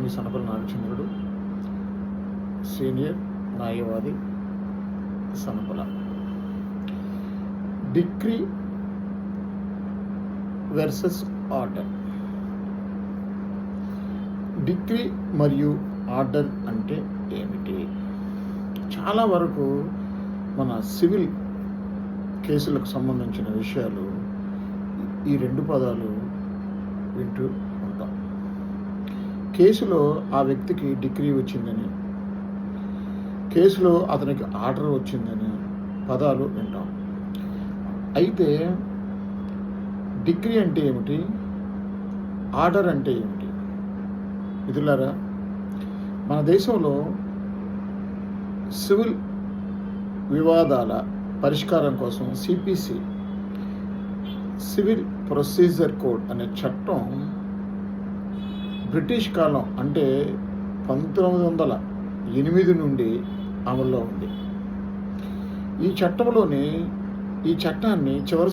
మీ Sanapalli నాగచంద్రుడు, senior న్యాయవాది, Sanapala. Decree versus order. Decree మరియు order అంటే ఏమిటి? చాలా వరకు మన సివిల్ కేసులకు సంబంధించిన విషయాలు ఈ రెండు పదాలు వింటూ ఉంటాం. కేసులో ఆ వ్యక్తికి డిక్రీ వచ్చిందని, కేసులో అతనికి ఆర్డర్ వచ్చిందని పదాలు వింటాం. అయితే డిక్రీ అంటే ఏమిటి, ఆర్డర్ అంటే ఏమిటి? మిత్రులారా, మన దేశంలో సివిల్ వివాదాల పరిష్కారం కోసం సిపిసి, సివిల్ ప్రొసీజర్ కోడ్ అనే చట్టం బ్రిటిష్ కాలం అంటే 1908 నుండి అమల్లో ఉంది. ఈ చట్టాన్ని చివరి